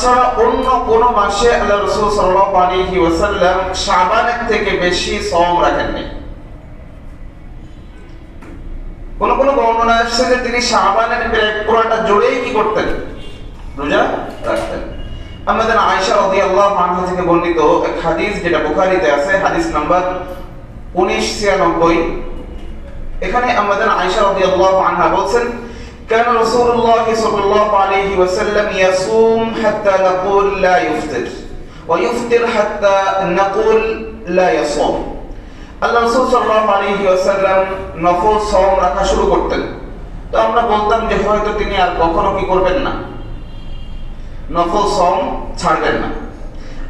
ছাড়া অন্য কোন মাসে আল্লাহ রাসূল সাল্লাল্লাহু আলাইহি ওয়াসাল্লাম শাবানের থেকে বেশি সওম রাখেননি। কোন কোন বর্ণনা আসছে যে তিনি শাবানের প্রায় পুরোটা জুড়েই কি করতেন, রোজা রাখতেন। আমাদের আয়েশা রাদিয়াল্লাহু আনহা থেকে বর্ণিত এক হাদিস, যেটা বুখারীতে আছে, হাদিস নাম্বার 1996। এখানে আমাদের আয়েশা রাদিয়াল্লাহু আনহা বলেন, كان رسول الله صلى الله عليه وسلم يصوم حتى نقول لا يفطر ويفطر حتى نقول لا يصوم। আল্লাহ রাসূল সাল্লাল্লাহু আলাইহি ওয়াসাল্লাম নফল সাওম রাখা শুরু করতেন, তো আমরা বলতাম যে হয়তো তিনি আর কখনো কি করবেন না, নফল সাওম ছাড়বেন না।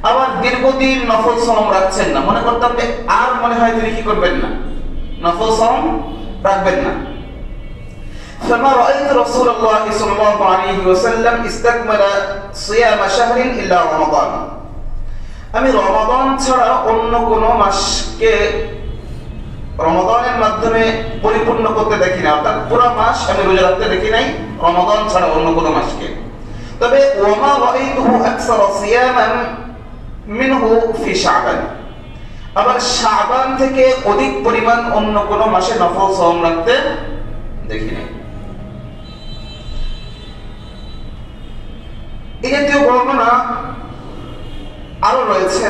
আবার দীর্ঘদিন নফল সাওম রাখছেন না, মনে করতাম যে আর মনে হয় তিনি কি করবেন না, নফল সাওম রাখবেন না। فما رأيت رسول الله صلى الله عليه وسلم استكمل صيام شهر إلا رمضان। আমি রমাদান ছাড়া অন্য কোন মাসকে রমাদানের মাধ্যমে পরিপূর্ণ করতে দেখি না, অর্থাৎ পুরো মাস আমি রোজা রাখতে দেখি নাই রমাদান ছাড়া অন্য কোন মাসকে। তবে ওয়ামা রাআইতুহু আকসারা সিয়ামান মিনহু ফি শাবান। আবার শাবান থেকে অধিক পরিমাণ অন্য কোন মাসে নফল সাওম রাখতে দেখি নাই। এই জাতীয় বর্ণনা আরো রয়েছে।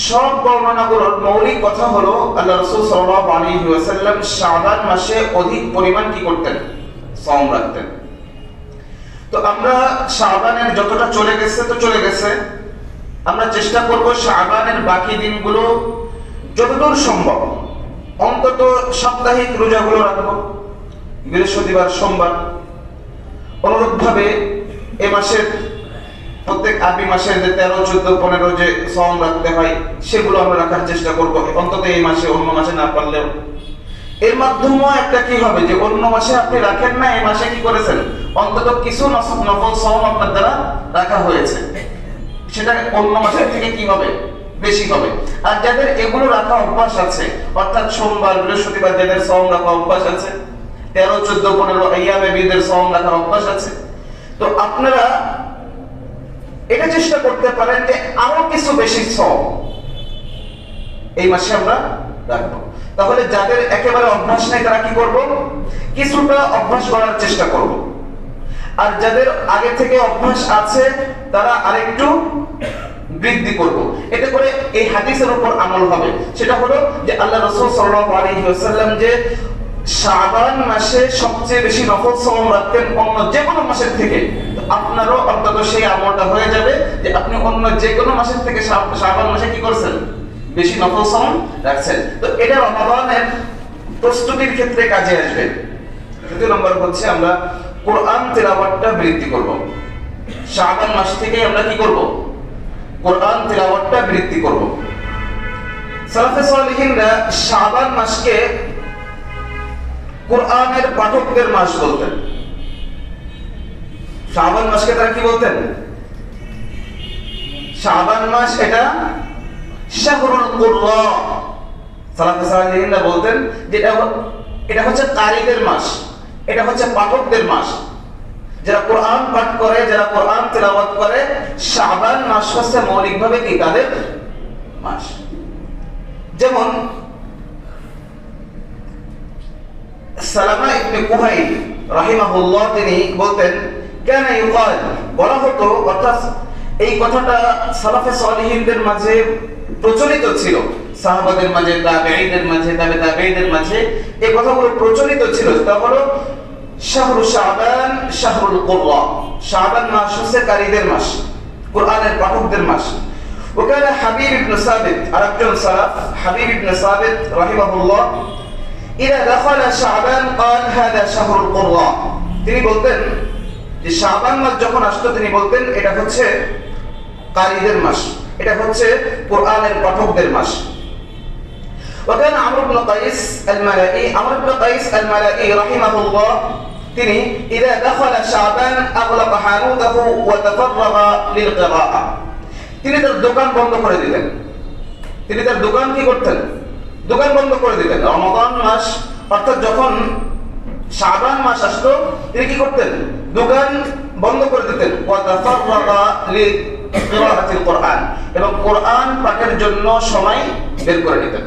সব বর্ণনাগুলোর মৌলিক কথা হলো আল্লাহ রাসূল সাল্লাল্লাহু আলাইহি ওয়াসাল্লাম শাবান মাসে অধিক পরিমাণ কি করতেন, সাওম রাখতেন। তো আমরা শাবানের যতটা চলে গেছে তো চলে গেছে, আমরা চেষ্টা করব শাবানের বাকি দিনগুলো যতদূর সম্ভব অন্তত সাপ্তাহিক রোজাগুলো রাখবো, বৃহস্পতিবার, সোমবার। অনুরূপভাবে এ মাসের প্রত্যেক আরবি মাসের যে 13, 14, 15 যে সাওম রাখতে হয় সেগুলো আমরা রাখার চেষ্টা করব, অন্তত এই মাসে, অন্য মাসে না পারলেও। এর মাধ্যমেও একটা কি হবে যে অন্য মাসে আপনি রাখেন না, এই মাসে কি করেছেন, অন্তত কিছু নফল সাওম আপনার দ্বারা রাখা হয়েছে, সেটা অন্য মাসের থেকে কি হবে, বেশি হবে। আর যাদের এগুলো রাখা অভ্যাস আছে, অর্থাৎ সোমবার, বৃহস্পতিবার যাদের সাওম রাখা অভ্যাস আছে, 13, 14, 15 আইয়ামে বীদের সাওম রাখার অভ্যাস আছে, তো আপনারা এটা চেষ্টা করতে পারেন যে আরো কিছু বেশি সাওম এই মাসে আমরা রাখবো। তাহলে যাদের একেবারে অভ্যাস নেই তারা কি করব, কিছুটা অভ্যাস করার চেষ্টা করব। আর যাদের আগে থেকে অভ্যাস আছে তারা আরেকটু বৃদ্ধি করব। এতে করে এই হাদিসের উপর আমল হবে। সেটা হলো যে আল্লাহ রাসূল সাল্লাল্লাহু আলাইহি ওয়াসাল্লাম যে শাবান মাসে সবচেয়ে বেশি নফল সাওম রাখতেন অন্য যে কোনো মাসের থেকে, তো আপনারও অন্তত সেই আমলটা হয়ে যাবে যে আপনি অন্য যে কোনো মাসের থেকে শাবান মাসে কি করছেন, বেশি নফল সাওম রাখছেন। তো এটা রমাদানের প্রস্তুতির ক্ষেত্রে কাজে আসবে। দ্বিতীয় নম্বর হচ্ছে আমরা কোরআন তিলাওয়াতটা বৃদ্ধি করব। শাবান মাস থেকে আমরা কি করব, কোরআন তিলাওয়াতটা বৃদ্ধি করব। সালাফে সালেহিনরা শাবান মাসকে কোরআনের পাঠকদের মাস বলতেন। শাবান মাসকে তারা কি বলতেন, শাবান মাস এটা শাহরুল কুরআ। সালাফে সালেহিনরা বলতেন যে এটা হচ্ছে কারীদের মাস, এটা হচ্ছে পাঠকদের মাস, যারা কোরআন পাঠ করে, যারা কোরআন তেলাওয়াত করে, শাবান মাস হচ্ছে মৌলিকভাবে কি তাদের মাস। যেমন সালামা ইবনে কুহাইল রাহিমাহুল্লাহ তিনি বলতেন, কেন ইউকাল, বলা হতো, অর্থাৎ এই কথাটা সালাফে সালেহিনদের মাঝে প্রচলিত ছিল, সাহাবাদের মাঝে, তাবেঈদের মাঝে, তাবেঈদের মাঝে এই কথাগুলো প্রচলিত ছিল। তা হলো শাহরু শাবান শাহরুল কুরআ, শাবান মাস হচ্ছে কারীদের মাস, কোরআনের পাঠকদের মাস। ওকানা হাবিব ইবনে সাবিত, আরেকজন সালাফ হাবিব ইবনে সাবিত রাহিমাহুল্লাহ, ইদা দাখালা শাবান ক্বাল হাদা শাহরুল কুরআ, তিনি বলতেন যে শাবান মাস যখন আসতো তিনি বলতেন এটা হচ্ছে কারীদের মাস, এটা হচ্ছে কোরআনের পাঠকদের মাস। وكان عمرو بن قيس الملائي، عمرو بن قيس الملائي رحمه الله তিনি إذا دخل شعبان أغلق حانوته وتفرغ للقراءة، তিনি তার দোকান বন্ধ করে দিতেন। তিনি তার দোকান কি করতেন, দোকান বন্ধ করে দিতেন। রমাদান মাস অর্থাৎ যখন শাবান মাস আসতো তিনি কি করতেন, দোকান বন্ধ করে দিতেন, ওয়া তাফাররাগা লিকিরাআতিল কোরআন, এবং কোরআন পাঠের জন্য সময় বের করে নিতেন।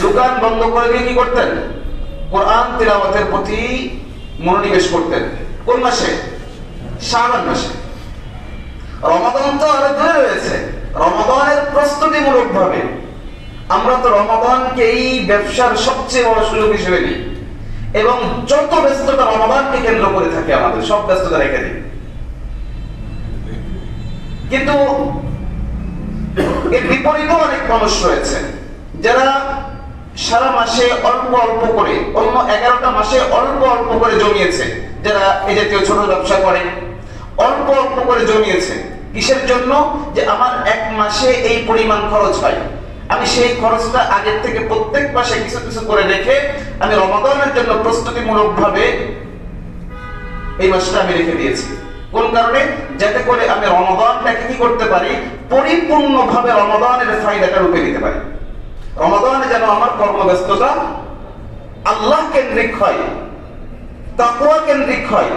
দোকান বন্ধ করে দিয়ে কি করতেন? কোরআন তিলাওয়াতের প্রতি মনোনিবেশ করতেন। কোন মাসে? শাবান মাসে। রমাদান তো আরো দূরে রয়েছে, রমাদানের প্রস্তুতিমূলক ভাবে আমরা তো রমাদানকে এই ব্যবসার সবচেয়ে বড় সুযোগ হিসেবে নিই, এবং যত ব্যস্ততা রমাদানকে কেন্দ্র করে থাকে আমাদের সব ব্যস্ততা রেখে দিই। কিন্তু এর বিপরীত অনেক মানুষ রয়েছে যারা সারা মাসে অল্প অল্প করে, অন্য 11টা মাসে অল্প অল্প করে জমিয়েছে, যারা এই জাতীয় ছোট ব্যবসা করে অল্প অল্প করে জমিয়েছে। কিসের জন্য? যে আমার এক মাসে এই পরিমাণ খরচ হয়, আমি সেই খরচটা আগের থেকে প্রত্যেক মাসে কিছু কিছু করে রেখে আমি রমাদানের জন্য প্রস্তুতিমূলক ভাবে এই মাসটা আমি রেখে দিয়েছি। কোন কারণে? যাতে করে আমি রমাদানটাকে কি করতে পারি, পরিপূর্ণভাবে রমাদানের ফায়দাটা রূপে নিতে পারি। রমাদানে যেন আমার কর্মব্যস্ততা আল্লাহ কেন্দ্রিক হয়, তাকওয়া কেন্দ্রিক হয়,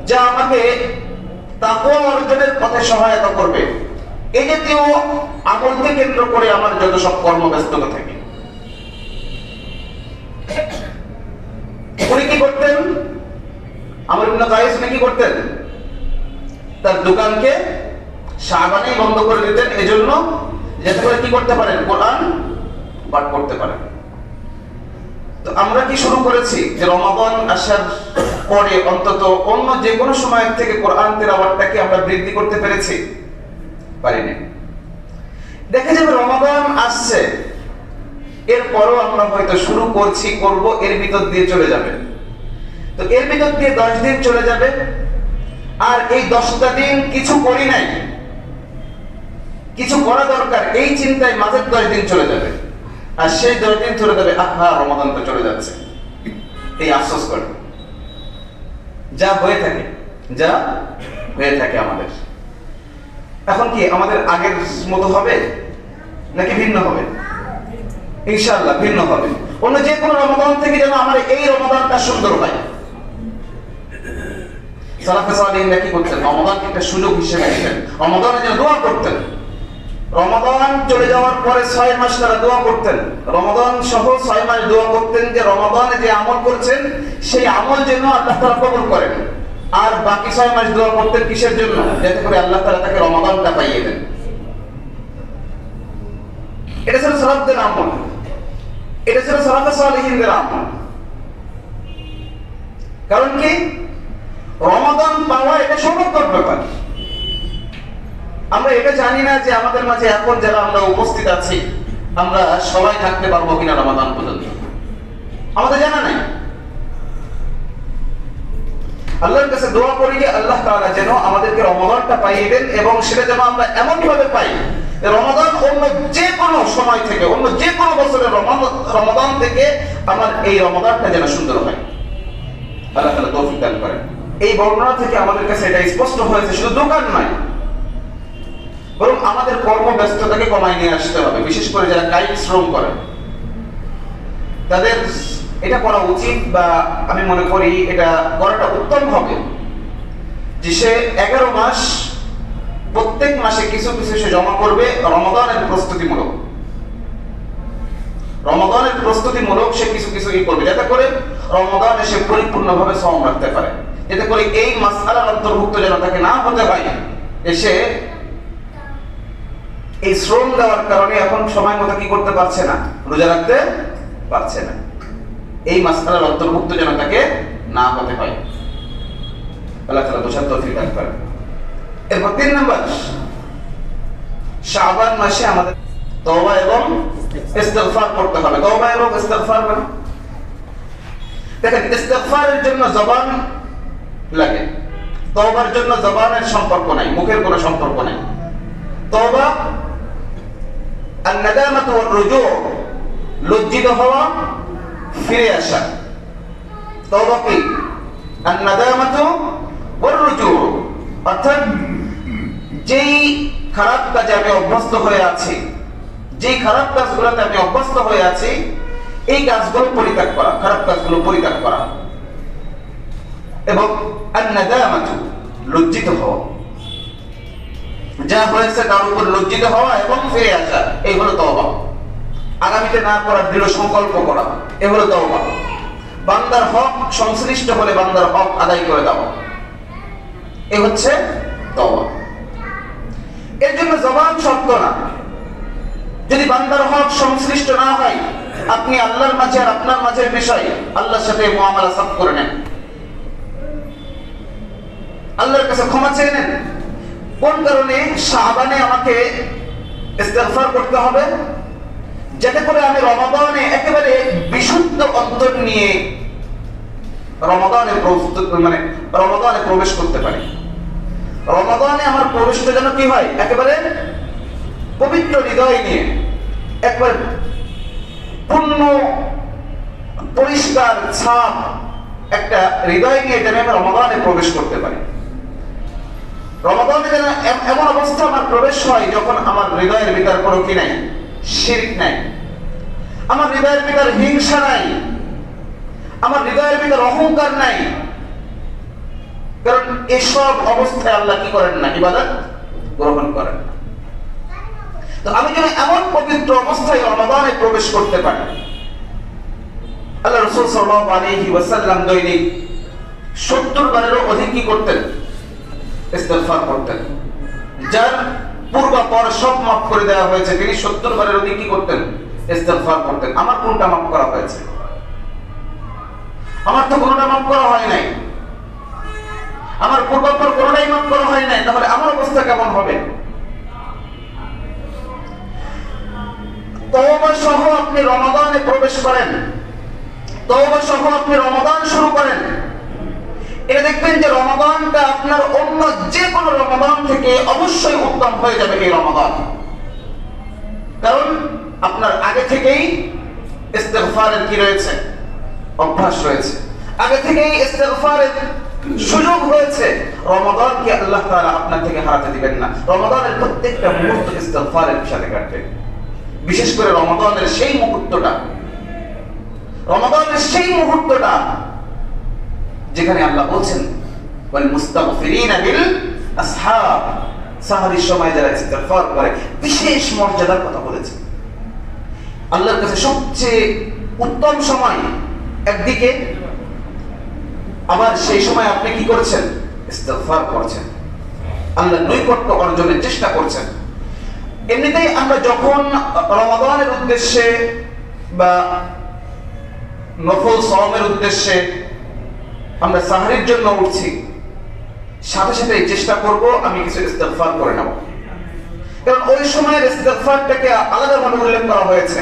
যা আমাকে তাকওয়া অর্জনের পথে সহায়তা করবে। এই জাতীয় আমলকে কেন্দ্র করে আমার যত সব কর্মব্যস্ততা থাকে। উনি কি করতেন? আমর ইবনে কায়েস কি করতেন? তার দোকানকে শাবানেই বন্ধ করে দিতেন, এজন্য যাতে করে কি করতে পারেন? কোরআন পাঠ করতে পারেন। তো আমরা কি শুরু করেছি যে রমাদান আসার পরে অন্তত অন্য যে কোনো সময়ের থেকে কোরআন তিলাওয়াতটাকে আমরা বৃদ্ধি করতে পেরেছি? পারিনি। দেখা যাবে রমাদান আসছে, এরপরও আমরা হয়তো শুরু করছি, করব, এর ভিতর দিয়ে চলে যাবে। তো এর ভিতর দিয়ে 10 দিন চলে যাবে, আর এই 10টা দিন কিছু করি নাই, কিছু করা দরকার, এই চিন্তায় মাঝের 10 দিন চলে যাবে, আর সেই 10 দিন চলে যাবে, আহা রমাদান তো চলে যাচ্ছে, এই আফসোস করে। যা হয়ে থাকে আমাদের। এখন কি আমাদের আগের মতো হবে নাকি ভিন্ন হবে? ইনশাআল্লাহ ভিন্ন হবে। অন্য যে কোনো রমাদান থেকে যেন আমার এই রমাদানটা সুন্দর হয়। সালাফে সালেহিনরা কি করতেন? রমাদানকে একটা সুযোগ হিসেবে নিতেন, রমাদানের জন্য দোয়া করতেন। রমাদান চলে যাওয়ার পরে 6 মাস তারা দোয়া করতেন, রমাদান সহ 6 মাস দোয়া করতেন যে রমাদানে যে আমল করেছেন সেই আমল যেন আল্লাহ তাআলা কবুল করেন। আর বাকি 6 মাস দোয়া করতেন কিসের জন্য? যাতে করে আল্লাহ তাআলা তাকে রমাদানটা পাইয়ে দেন। এটা ছিল সালাফদের আমল, এটা ছিল সালাফে সালেহিনদের আমল। কারণ কি? রমাদান পাওয়া এটা সৌভাগ্যের ব্যাপার। আমরা এটা জানি না যে আমাদের মাঝে এখন যারা আমরা উপস্থিত আছি, আমরা সবাই থাকতে পারবো কিনা রমাদান পর্যন্ত, আমাদের জানা নাই। আল্লাহর কাছে দোয়া করি যে আল্লাহ তাআলা যেন আমাদেরকে রমাদানটা পাইয়ে দেন, এবং সেটা যেন আমরা এমন ভাবে পাই রমাদান অন্য যে কোনো সময় থেকে, অন্য যে কোনো বছরের রমাদান থেকে আমার এই রমাদানটা যেন সুন্দর হয়। আল্লাহ তাআলা তৌফিক দান করেন। এই বর্ণনা থেকে আমাদের কাছে এটা স্পষ্ট হয়েছে, শুধু দোকান নয়, বরং আমাদের কর্মব্যস্ততাকে কমায় নিয়ে আসতে হবে। বিশেষ করে যারা কায়িক শ্রম করে তাদের এটা করা উচিত, বা আমি মনে করি এটা করাটা উত্তম হবে যে সে 11 মাস প্রত্যেক মাসে কিছু কিছু সে জমা করবে রমাদানের প্রস্তুতিমূলক সে কিছু কিছু করবে, যাতে করে রমাদানে সে পরিপূর্ণভাবে শ্রম রাখতে পারে, যাতে করে এই মাসআলার অন্তর্ভুক্ত যেন তাকে না হতে হয় সে এই শ্রম দেওয়ার কারণে এখন সময় মতো কি করতে পারছে না, রোজা রাখতে পারছে না। এই মাসআলার অন্তর্ভুক্ত যেন তাকে না হতে হয়। আল্লাহ তাআলা বোঝার তৌফিক দান করেন। এরপর 3 নম্বর, শাবান মাসে আমাদের তওবা এবং ইস্তিগফার করতে হবে। তওবা এবং ইস্তিগফার মানে দেখেন, ইস্তিগফারের জন্য জবান লাগে, তওবার জন্য জবানের সম্পর্ক নাই, মুখের কোনো সম্পর্ক নাই। তওবা আন-নাদামাতু ওয়ার-রুজু', লজ্জিত হওয়া, ফিরে আসা। তওবা কি? আন-নাদামাতু ওয়ার-রুজু', অর্থাৎ যেই খারাপ কাজে আমি অভ্যস্ত হয়ে আছি, যেই খারাপ কাজগুলোতে আমি অভ্যস্ত হয়ে আছি, এই কাজগুলো পরিত্যাগ করা, খারাপ কাজগুলো পরিত্যাগ করা। এবং আন-নাদামাতু লজ্জিত হওয়া, যা হয়েছে তার উপর লজ্জিত হওয়া এবং ফিরে আসা, এই হলো তওবা। আগামীতে না করার দৃঢ় সংকল্প করা, এই হলো তওবা। বান্দার হক সংশ্লিষ্ট হলে বান্দার হক আদায় করে দেওয়া, এই হচ্ছে তওবা। এর জন্য জবান শর্ত না। যদি বান্দার হক সংশ্লিষ্ট না হয়, আপনি আল্লাহর মাঝে আর আপনার মাঝের বিষয় আল্লাহর সাথে মুআমালা সাফ করে নেন, আল্লাহর কাছে ক্ষমা চেয়ে নেন। কোন কারণে শাবানে আমাকে ইস্তিগফার করতে হবে? যাতে করে আমি রমাদানে একেবারে বিশুদ্ধ অন্তর নিয়ে রমাদানে প্রবেশ করতে পারি। রমাদানে আমার প্রবেশটা যেন কি হয়? একেবারে পবিত্র হৃদয় নিয়ে, একবার পূর্ণ পরিষ্কার ছাপ একটা হৃদয় নিয়ে যেন আমি রমাদানে প্রবেশ করতে পারি। রমাদানে যেন এমন অবস্থা আমার প্রবেশ হয় যখন আমার হৃদয়ের ভিতর কোনো কি নাই, শিরক নাই, আমার হৃদয়ের ভিতর হিংসা নাই, আমার হৃদয়ের ভিতর অহংকার নাই। কারণ এসব অবস্থায় আল্লাহ কি করেন না? ইবাদত গ্রহণ করেন না। তো আমি যেন এমন পবিত্র অবস্থায় রমাদানে প্রবেশ করতে পারি। আল্লাহ রাসূল সাল্লাল্লাহু আলাইহি ওয়াসাল্লাম দৈনিক 70 বারেরও অধিক কি করতেন? ইস্তিগফার করতেন। যার পূর্বাপর সব মাফ করে দেওয়া হয়েছে, তিনি 70 বারের অধিক কি করতেন? ইস্তিগফার করতেন। আমার কোনটা মাফ করা হয়েছে? আমার তো কোনটা মাফ করা হয় নাই। আমার পূর্বাপর কোনটাই মাফ করা হয় নাই, তাহলে আমার অবস্থা কেমন হবে? তওবা সহ আপনি রমাদানে প্রবেশ করেন, তওবা সহ আপনি রমাদান শুরু করেন, এটা দেখবেন যে রমাদানটা আপনার অন্য যে কোনো রমাদান থেকে অবশ্যই উত্তম হয়ে যাবে এই রমাদান। কারণ আপনার আগে থেকেই ইস্তিগফারের কি রয়েছে? অভ্যাস রয়েছে, আগে থেকেই ইস্তিগফারের সুযোগ হয়েছে। রমাদানকে আল্লাহ তাআলা আপনার থেকে হারাতে দিবেন না। রমাদানের প্রত্যেকটা মুহূর্ত ইস্তিগফারের সাথে কাটবে। বিশেষ করে রমাদানের সেই মুহূর্তটা, রমাদানের সেই মুহূর্তটা যেখানে আল্লাহ বলছেন ওয়াল মুস্তাগফিরিনা বিল আসহার, সাহরির সময় যারা ইস্তিগফার করে, বিশেষ মর্যাদার কথা বলেছেন। আল্লাহর কাছে সবচেয়ে উত্তম সময় একদিকে, আবার সেই সময় আপনি কি করছেন? ইস্তিগফার করছেন, আল্লাহর নৈকট্য অর্জনের চেষ্টা করছেন। এমনিতেই আমরা যখন রমাদানের উদ্দেশ্যে বা নফল সাওমের উদ্দেশ্যে আমরা সাহরির জন্য উঠছি, সাথে সাথে চেষ্টা করব আমি কিছু ইস্তিগফার করে নেব। কারণ ওই সময়ের ইস্তিগফারটাকে আলাদাভাবে উল্লেখ করা হয়েছে,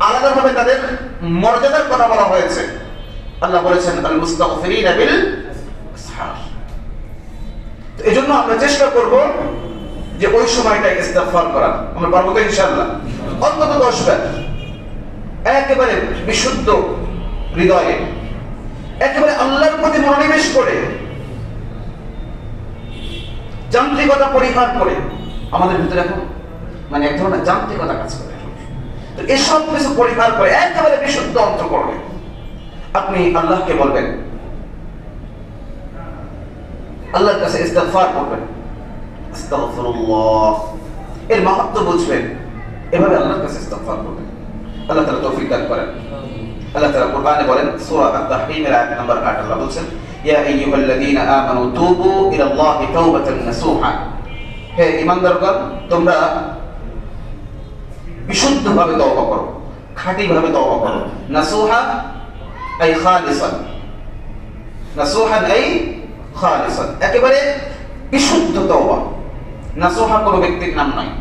আলাদাভাবে তাদের মর্যাদার কথা বলা হয়েছে। আল্লাহ বলেছেন আল মুস্তাগফিরিনা বিল আসহার। তো এজন্য আমরা চেষ্টা করব যে ওই সময়টা ইস্তিগফার করার। আমরা পারবো তো ইনশাআল্লাহ? অন্তত 10 বার একেবারে বিশুদ্ধ হৃদয়ে, একেবারে আল্লাহর প্রতি মনোনিবেশ করে, যান্ত্রিকতা পরিহার করে। আমাদের ভিতরে এখন এক ধরনের যান্ত্রিকতা কাজ করে। তো এসব কিছু পরিহার করে একেবারে বিশুদ্ধ অন্তঃকরণে আপনি আল্লাহকে বলবেন, আল্লাহর কাছে ইস্তিগফার করবেন, আস্তাগফিরুল্লাহ, এর মাহাত্ম্য বুঝবেন, এভাবে আল্লাহর কাছে ইস্তিগফার করবেন। আল্লাহ তাআলা তৌফিক দান করেন। আল্লাহ তাআলা কোরআনে বলেন, সূরা আত-তাহরীমের আয়াত নম্বর 8, আল্লাহ বলেন ইয়া আইয়ুহাল্লাযীনা আমানু তুবু ইলাল্লাহি তাওবাতান নাসুহা। হে ঈমানদারগণ, তোমরা বিশুদ্ধভাবে তওবা করো, খাঁটিভাবে তওবা করো। নাসুহা আই খালিসান, নাসুহান আই খালিসান, একেবারে বিশুদ্ধ তওবা। নাসুহা কোনো ব্যক্তির নাম নয়।